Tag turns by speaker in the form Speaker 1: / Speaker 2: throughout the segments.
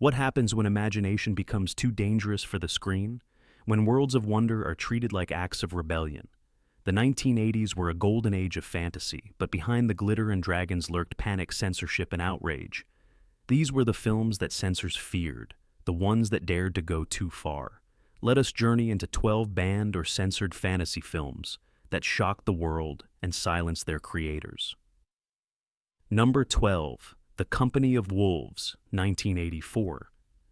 Speaker 1: What happens when imagination becomes too dangerous for the screen? When worlds of wonder are treated like acts of rebellion? The 1980s were a golden age of fantasy, but behind the glitter and dragons lurked panic, censorship, and outrage. These were the films that censors feared, the ones that dared to go too far. Let us journey into 12 banned or censored fantasy films that shocked the world and silenced their creators. Number 12. The Company of Wolves, 1984.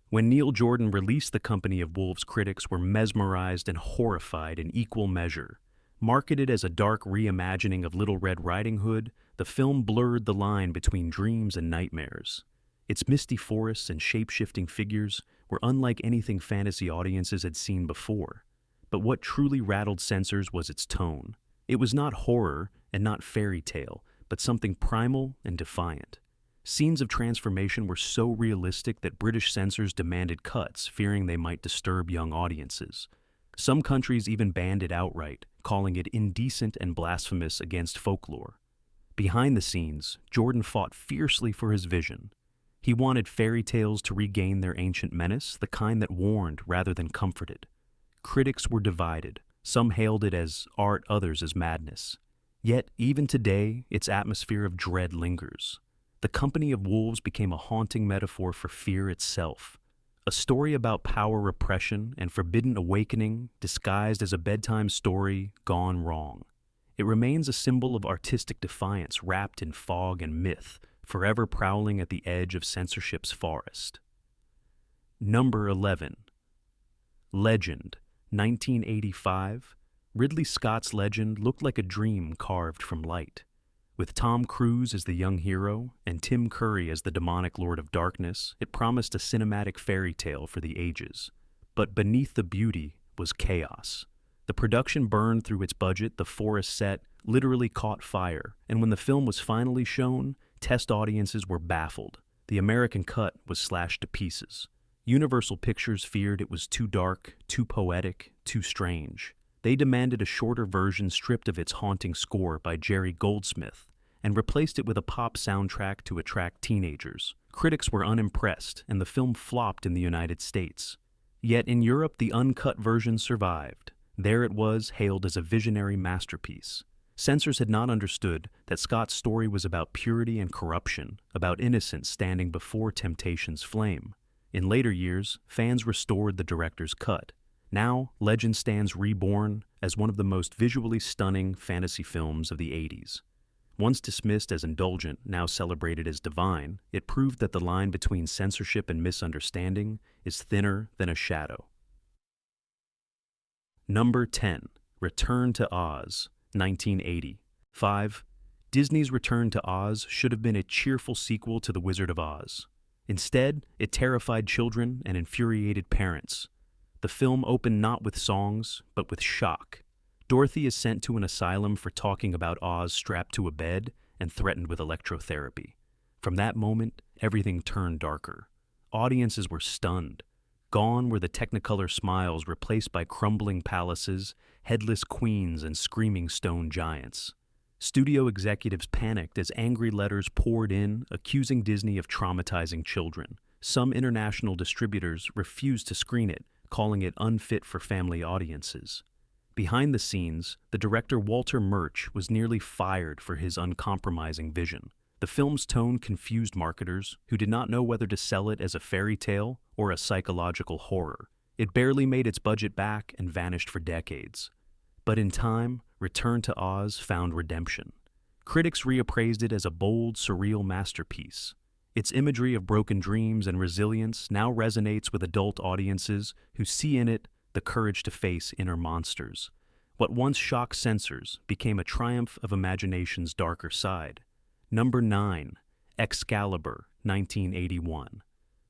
Speaker 1: When Neil Jordan released The Company of Wolves, critics were mesmerized and horrified in equal measure. Marketed as a dark reimagining of Little Red Riding Hood, the film blurred the line between dreams and nightmares. Its misty forests and shape-shifting figures were unlike anything fantasy audiences had seen before. But what truly rattled censors was its tone. It was not horror and not fairy tale, but something primal and defiant. Scenes of transformation were so realistic that British censors demanded cuts, fearing they might disturb young audiences. Some countries even banned it outright, calling it indecent and blasphemous against folklore. Behind the scenes, Jordan fought fiercely for his vision. He wanted fairy tales to regain their ancient menace, the kind that warned rather than comforted. Critics were divided. Some hailed it as art, others as madness. Yet, even today, its atmosphere of dread lingers. The Company of Wolves became a haunting metaphor for fear itself. A story about power, repression, and forbidden awakening disguised as a bedtime story gone wrong. It remains a symbol of artistic defiance wrapped in fog and myth, forever prowling at the edge of censorship's forest. Number 11. Legend, 1985. Ridley Scott's Legend looked like a dream carved from light. With Tom Cruise as the young hero and Tim Curry as the demonic Lord of Darkness, it promised a cinematic fairy tale for the ages. But beneath the beauty was chaos. The production burned through its budget, the forest set literally caught fire, and when the film was finally shown, test audiences were baffled. The American cut was slashed to pieces. Universal Pictures feared it was too dark, too poetic, too strange. They demanded a shorter version stripped of its haunting score by Jerry Goldsmith and replaced it with a pop soundtrack to attract teenagers. Critics were unimpressed, and the film flopped in the United States. Yet in Europe, the uncut version survived. There it was, hailed as a visionary masterpiece. Censors had not understood that Scott's story was about purity and corruption, about innocence standing before temptation's flame. In later years, fans restored the director's cut. Now, Legend stands reborn as one of the most visually stunning fantasy films of the 80s. Once dismissed as indulgent, now celebrated as divine, it proved that the line between censorship and misunderstanding is thinner than a shadow. Number 10. Return to Oz, 1980. 5. Disney's Return to Oz should have been a cheerful sequel to The Wizard of Oz. Instead, it terrified children and infuriated parents. The film opened not with songs, but with shock. Dorothy is sent to an asylum for talking about Oz strapped to a bed and threatened with electrotherapy. From that moment, everything turned darker. Audiences were stunned. Gone were the Technicolor smiles replaced by crumbling palaces, headless queens, and screaming stone giants. Studio executives panicked as angry letters poured in, accusing Disney of traumatizing children. Some international distributors refused to screen it, calling it unfit for family audiences. Behind the scenes, the director Walter Murch was nearly fired for his uncompromising vision. The film's tone confused marketers who did not know whether to sell it as a fairy tale or a psychological horror. It barely made its budget back and vanished for decades. But in time, Return to Oz found redemption. Critics reappraised it as a bold, surreal masterpiece. Its imagery of broken dreams and resilience now resonates with adult audiences who see in it the courage to face inner monsters. What once shocked censors became a triumph of imagination's darker side. Number 9. Excalibur, 1981.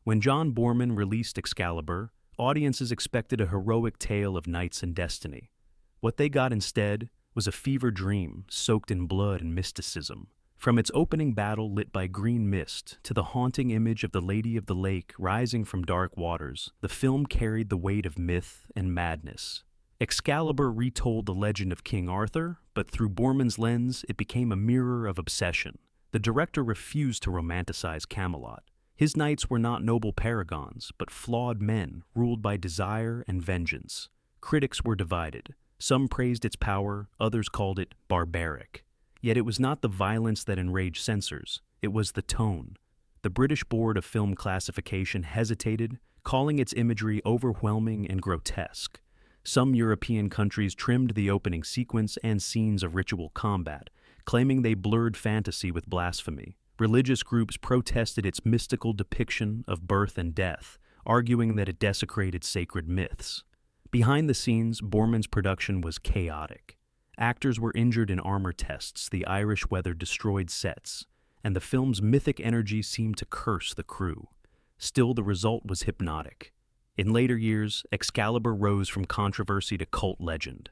Speaker 1: When John Boorman released Excalibur, audiences expected a heroic tale of knights and destiny. What they got instead was a fever dream soaked in blood and mysticism. From its opening battle lit by green mist to the haunting image of the Lady of the Lake rising from dark waters, the film carried the weight of myth and madness. Excalibur retold the legend of King Arthur, but through Boorman's lens, it became a mirror of obsession. The director refused to romanticize Camelot. His knights were not noble paragons, but flawed men ruled by desire and vengeance. Critics were divided. Some praised its power, others called it barbaric. Yet it was not the violence that enraged censors, it was the tone. The British Board of Film Classification hesitated, calling its imagery overwhelming and grotesque. Some European countries trimmed the opening sequence and scenes of ritual combat, claiming they blurred fantasy with blasphemy. Religious groups protested its mystical depiction of birth and death, arguing that it desecrated sacred myths. Behind the scenes, Boorman's production was chaotic. Actors were injured in armor tests, the Irish weather destroyed sets, and the film's mythic energy seemed to curse the crew. Still, the result was hypnotic. In later years, Excalibur rose from controversy to cult legend.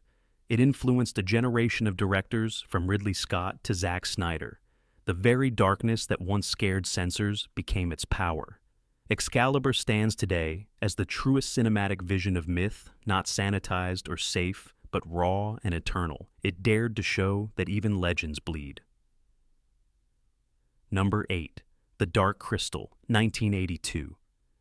Speaker 1: It influenced a generation of directors, from Ridley Scott to Zack Snyder. The very darkness that once scared censors became its power. Excalibur stands today as the truest cinematic vision of myth, not sanitized or safe, but raw and eternal. It dared to show that even legends bleed. Number 8. The Dark Crystal, 1982.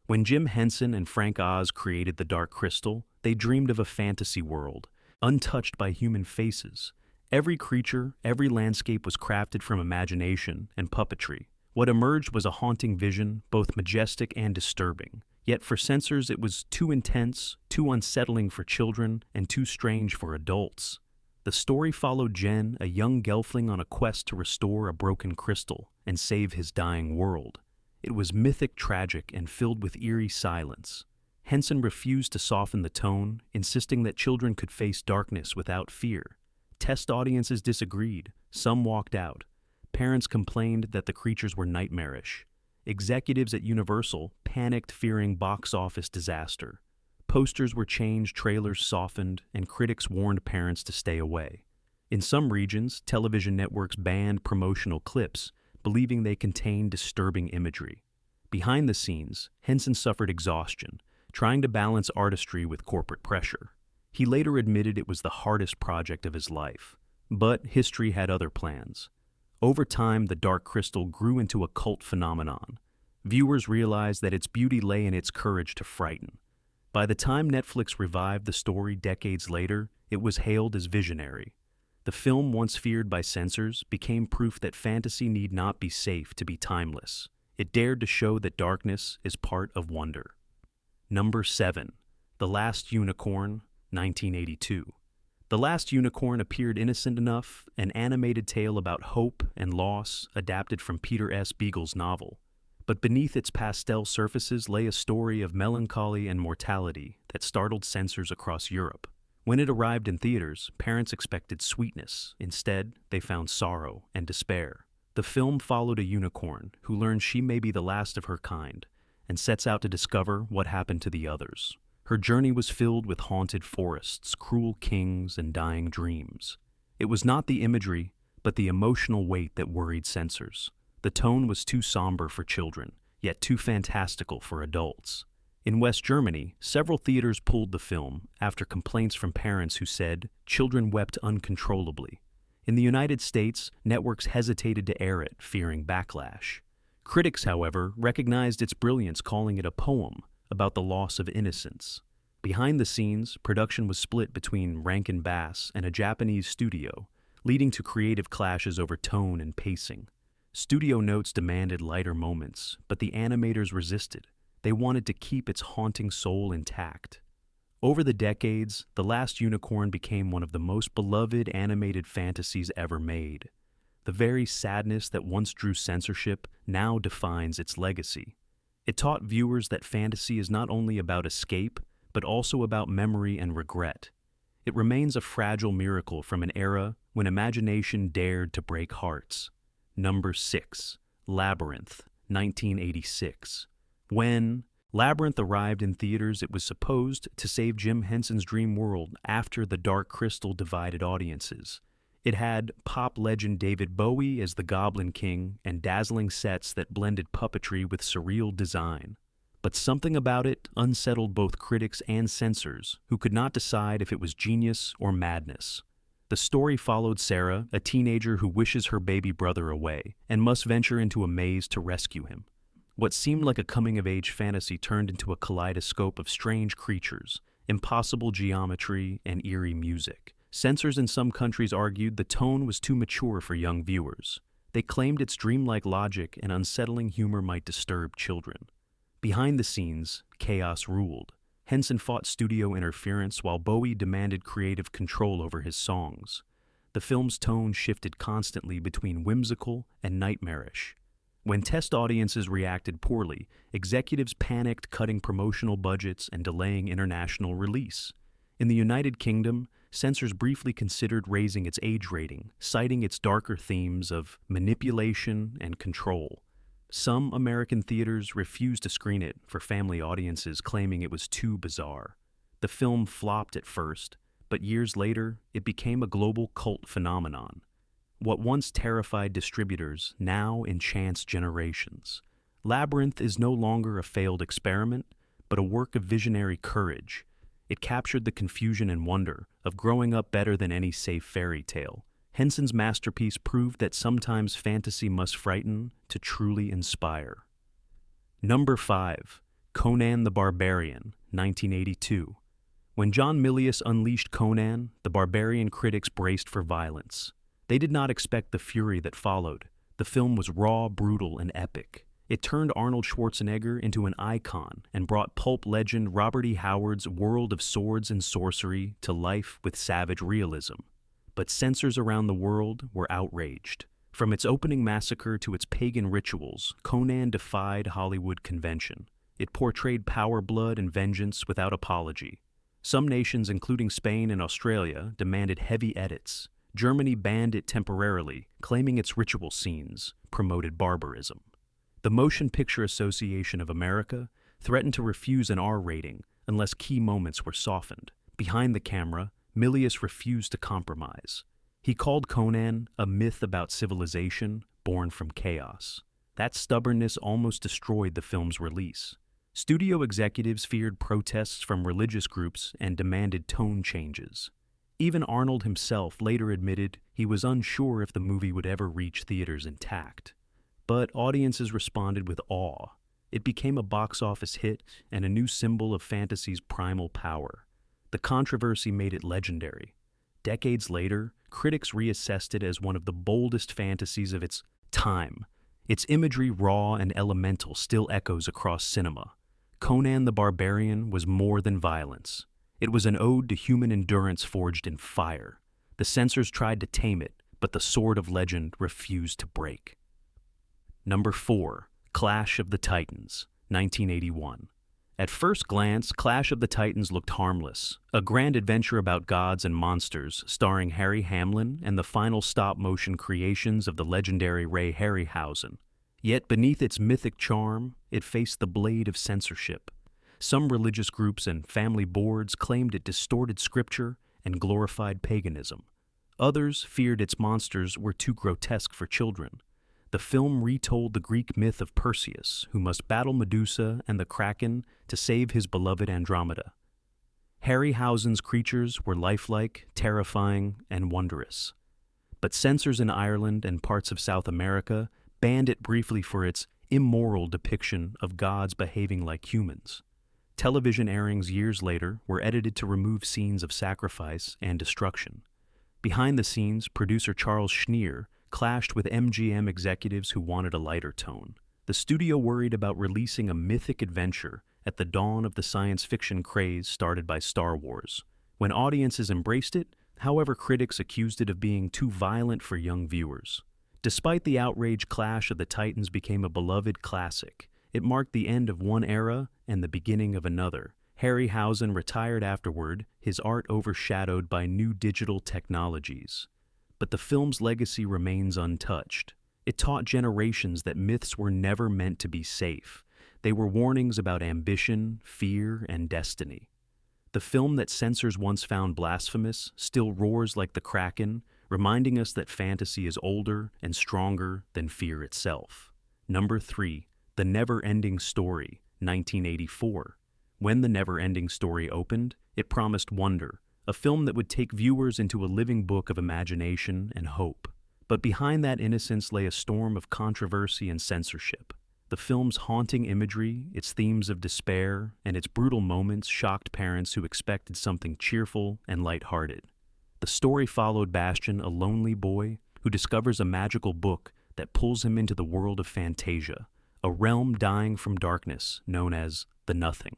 Speaker 1: When Jim Henson and Frank Oz created The Dark Crystal, they dreamed of a fantasy world, untouched by human faces. Every creature, every landscape was crafted from imagination and puppetry. What emerged was a haunting vision, both majestic and disturbing. Yet for censors it was too intense, too unsettling for children, and too strange for adults. The story followed Jen, a young gelfling on a quest to restore a broken crystal and save his dying world. It was mythic, tragic, and filled with eerie silence. Henson refused to soften the tone, insisting that children could face darkness without fear. Test audiences disagreed. Some walked out. Parents complained that the creatures were nightmarish. Executives at Universal panicked, fearing box office disaster. Posters were changed, trailers softened, and critics warned parents to stay away. In some regions, television networks banned promotional clips, believing they contained disturbing imagery. Behind the scenes, Henson suffered exhaustion, trying to balance artistry with corporate pressure. He later admitted it was the hardest project of his life, but history had other plans. Over time, The Dark Crystal grew into a cult phenomenon. Viewers realized that its beauty lay in its courage to frighten. By the time Netflix revived the story decades later, it was hailed as visionary. The film, once feared by censors, became proof that fantasy need not be safe to be timeless. It dared to show that darkness is part of wonder. Number 7. The Last Unicorn, 1982. The Last Unicorn appeared innocent enough, an animated tale about hope and loss adapted from Peter S. Beagle's novel. But beneath its pastel surfaces lay a story of melancholy and mortality that startled censors across Europe. When it arrived in theaters, parents expected sweetness. Instead, they found sorrow and despair. The film followed a unicorn who learns she may be the last of her kind and sets out to discover what happened to the others. Her journey was filled with haunted forests, cruel kings, and dying dreams. It was not the imagery, but the emotional weight that worried censors. The tone was too somber for children, yet too fantastical for adults. In West Germany, several theaters pulled the film after complaints from parents who said children wept uncontrollably. In the United States, networks hesitated to air it, fearing backlash. Critics, however, recognized its brilliance, calling it a poem about the loss of innocence. Behind the scenes, production was split between Rankin Bass and a Japanese studio, leading to creative clashes over tone and pacing. Studio notes demanded lighter moments, but the animators resisted. They wanted to keep its haunting soul intact. Over the decades, The Last Unicorn became one of the most beloved animated fantasies ever made. The very sadness that once drew censorship now defines its legacy. It taught viewers that fantasy is not only about escape, but also about memory and regret. It remains a fragile miracle from an era when imagination dared to break hearts. Number 6. Labyrinth, 1986. When Labyrinth arrived in theaters, it was supposed to save Jim Henson's dream world after The Dark Crystal divided audiences. It had pop legend David Bowie as the Goblin King and dazzling sets that blended puppetry with surreal design. But something about it unsettled both critics and censors, who could not decide if it was genius or madness. The story followed Sarah, a teenager who wishes her baby brother away and must venture into a maze to rescue him. What seemed like a coming-of-age fantasy turned into a kaleidoscope of strange creatures, impossible geometry, and eerie music. Censors in some countries argued the tone was too mature for young viewers. They claimed its dreamlike logic and unsettling humor might disturb children. Behind the scenes, chaos ruled. Henson fought studio interference while Bowie demanded creative control over his songs. The film's tone shifted constantly between whimsical and nightmarish. When test audiences reacted poorly, executives panicked, cutting promotional budgets and delaying international release. In the United Kingdom, censors briefly considered raising its age rating, citing its darker themes of manipulation and control. Some American theaters refused to screen it for family audiences, claiming it was too bizarre. The film flopped at first, but years later, it became a global cult phenomenon. What once terrified distributors now enchants generations. Labyrinth is no longer a failed experiment, but a work of visionary courage. It captured the confusion and wonder of growing up better than any safe fairy tale. Henson's masterpiece proved that sometimes fantasy must frighten to truly inspire. Number 5. Conan the Barbarian, 1982. When John Milius unleashed Conan, the Barbarian critics braced for violence. They did not expect the fury that followed. The film was raw, brutal, and epic. It turned Arnold Schwarzenegger into an icon and brought pulp legend Robert E. Howard's world of swords and sorcery to life with savage realism. But censors around the world were outraged. From its opening massacre to its pagan rituals, Conan defied Hollywood convention. It portrayed power, blood, and vengeance without apology. Some nations, including Spain and Australia, demanded heavy edits. Germany banned it temporarily, claiming its ritual scenes promoted barbarism. The Motion Picture Association of America threatened to refuse an R rating unless key moments were softened. Behind the camera, Milius refused to compromise. He called Conan a myth about civilization born from chaos. That stubbornness almost destroyed the film's release. Studio executives feared protests from religious groups and demanded tone changes. Even Arnold himself later admitted he was unsure if the movie would ever reach theaters intact. But audiences responded with awe. It became a box office hit and a new symbol of fantasy's primal power. The controversy made it legendary. Decades later, critics reassessed it as one of the boldest fantasies of its time. Its imagery, raw and elemental, still echoes across cinema. Conan the Barbarian was more than violence. It was an ode to human endurance forged in fire. The censors tried to tame it, but the sword of legend refused to break. Number 4. Clash of the Titans, 1981. At first glance, Clash of the Titans looked harmless, a grand adventure about gods and monsters starring Harry Hamlin and the final stop-motion creations of the legendary Ray Harryhausen. Yet beneath its mythic charm, it faced the blade of censorship. Some religious groups and family boards claimed it distorted scripture and glorified paganism. Others feared its monsters were too grotesque for children. The film retold the Greek myth of Perseus, who must battle Medusa and the Kraken to save his beloved Andromeda. Harryhausen's creatures were lifelike, terrifying, and wondrous. But censors in Ireland and parts of South America banned it briefly for its immoral depiction of gods behaving like humans. Television airings years later were edited to remove scenes of sacrifice and destruction. Behind the scenes, producer Charles Schneer clashed with MGM executives who wanted a lighter tone. The studio worried about releasing a mythic adventure at the dawn of the science fiction craze started by Star Wars. When audiences embraced it, however, critics accused it of being too violent for young viewers. Despite the outrage, Clash of the Titans became a beloved classic. It marked the end of one era and the beginning of another. Harryhausen retired afterward, his art overshadowed by new digital technologies. But the film's legacy remains untouched. It taught generations that myths were never meant to be safe. They were warnings about ambition, fear, and destiny. The film that censors once found blasphemous still roars like the Kraken, reminding us that fantasy is older and stronger than fear itself. Number 3. The Neverending Story, 1984. When The Neverending Story opened, it promised wonder, a film that would take viewers into a living book of imagination and hope. But behind that innocence lay a storm of controversy and censorship. The film's haunting imagery, its themes of despair, and its brutal moments shocked parents who expected something cheerful and lighthearted. The story followed Bastian, a lonely boy who discovers a magical book that pulls him into the world of Fantasia, a realm dying from darkness known as the Nothing.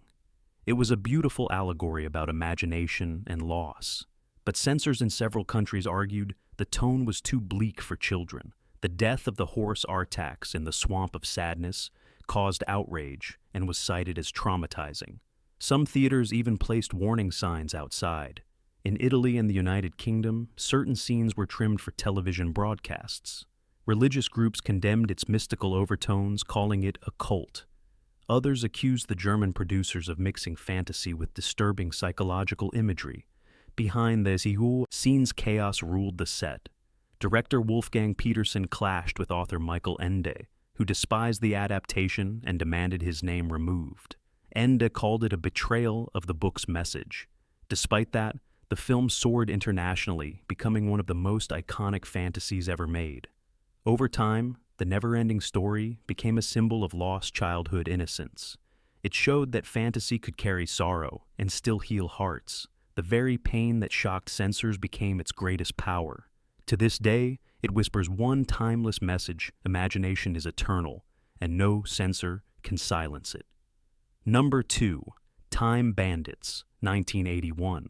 Speaker 1: It was a beautiful allegory about imagination and loss, but censors in several countries argued the tone was too bleak for children. The death of the horse Artax in the Swamp of Sadness caused outrage and was cited as traumatizing. Some theaters even placed warning signs outside. In Italy and the United Kingdom, certain scenes were trimmed for television broadcasts. Religious groups condemned its mystical overtones, calling it a cult. Others accused the German producers of mixing fantasy with disturbing psychological imagery. Behind the scenes, chaos ruled the set. Director Wolfgang Petersen clashed with author Michael Ende, who despised the adaptation and demanded his name removed. Ende called it a betrayal of the book's message. Despite that, the film soared internationally, becoming one of the most iconic fantasies ever made. Over time, the Neverending Story became a symbol of lost childhood innocence. It showed that fantasy could carry sorrow and still heal hearts. The very pain that shocked censors became its greatest power. To this day, it whispers one timeless message: imagination is eternal, and no censor can silence it. Number 2. Time Bandits, 1981.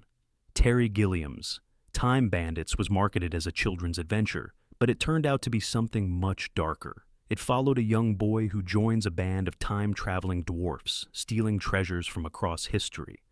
Speaker 1: Terry Gilliam's Time Bandits was marketed as a children's adventure, but it turned out to be something much darker. It followed a young boy who joins a band of time-traveling dwarfs, stealing treasures from across history.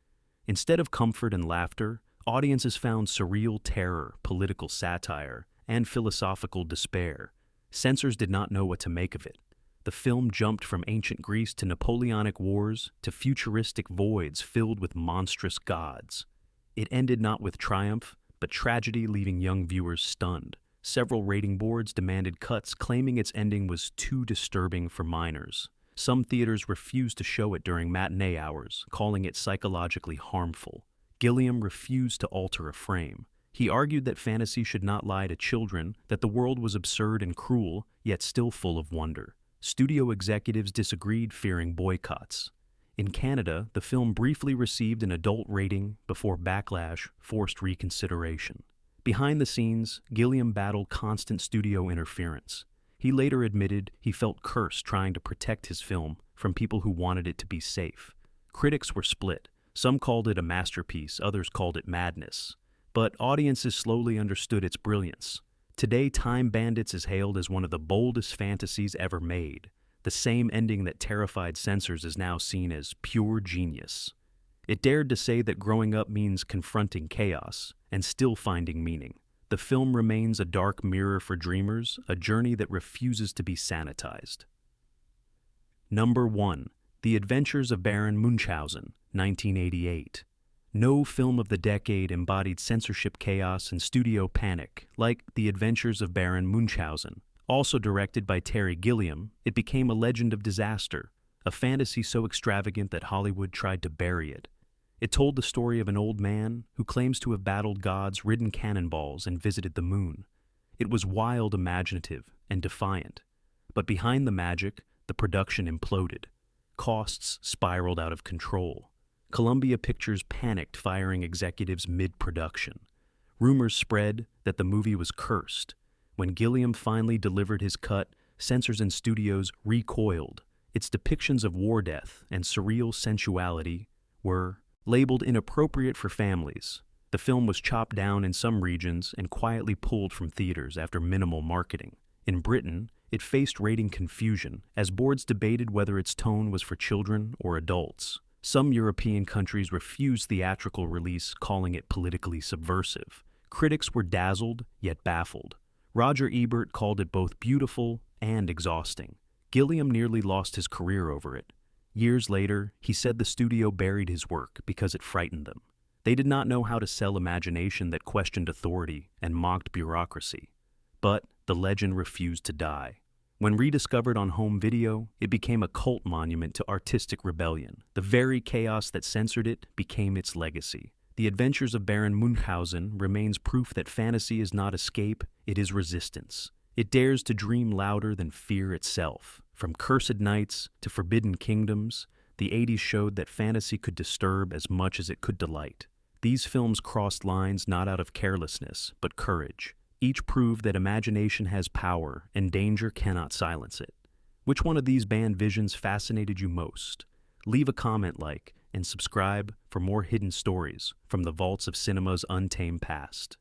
Speaker 1: Instead of comfort and laughter, audiences found surreal terror, political satire, and philosophical despair. Censors did not know what to make of it. The film jumped from ancient Greece to Napoleonic wars to futuristic voids filled with monstrous gods. It ended not with triumph, but tragedy, leaving young viewers stunned. Several rating boards demanded cuts, claiming its ending was too disturbing for minors. Some theaters refused to show it during matinee hours, calling it psychologically harmful. Gilliam refused to alter a frame. He argued that fantasy should not lie to children, that the world was absurd and cruel, yet still full of wonder. Studio executives disagreed, fearing boycotts. In Canada, the film briefly received an adult rating before backlash forced reconsideration. Behind the scenes, Gilliam battled constant studio interference. He later admitted he felt cursed trying to protect his film from people who wanted it to be safe. Critics were split. Some called it a masterpiece, others called it madness. But audiences slowly understood its brilliance. Today, Time Bandits is hailed as one of the boldest fantasies ever made. The same ending that terrified censors is now seen as pure genius. It dared to say that growing up means confronting chaos and still finding meaning. The film remains a dark mirror for dreamers, a journey that refuses to be sanitized. Number 1. The Adventures of Baron Munchausen, 1988. No film of the decade embodied censorship chaos and studio panic like The Adventures of Baron Munchausen. Also directed by Terry Gilliam, it became a legend of disaster, a fantasy so extravagant that Hollywood tried to bury it. It told the story of an old man who claims to have battled gods, ridden cannonballs, and visited the moon. It was wild, imaginative, and defiant. But behind the magic, the production imploded. Costs spiraled out of control. Columbia Pictures panicked, firing executives mid-production. Rumors spread that the movie was cursed. When Gilliam finally delivered his cut, censors and studios recoiled. Its depictions of war death and surreal sensuality were labeled inappropriate for families. The film was chopped down in some regions and quietly pulled from theaters after minimal marketing. In Britain, it faced rating confusion as boards debated whether its tone was for children or adults. Some European countries refused theatrical release, calling it politically subversive. Critics were dazzled, yet baffled. Roger Ebert called it both beautiful and exhausting. Gilliam nearly lost his career over it. Years later, he said the studio buried his work because it frightened them. They did not know how to sell imagination that questioned authority and mocked bureaucracy. But the legend refused to die. When rediscovered on home video, it became a cult monument to artistic rebellion. The very chaos that censored it became its legacy. The Adventures of Baron Munchausen remains proof that fantasy is not escape, it is resistance. It dares to dream louder than fear itself. From Cursed Knights to Forbidden Kingdoms, the 80s showed that fantasy could disturb as much as it could delight. These films crossed lines not out of carelessness, but courage. Each proved that imagination has power and danger cannot silence it. Which one of these band visions fascinated you most? Leave a comment, and subscribe for more hidden stories from the vaults of cinema's untamed past.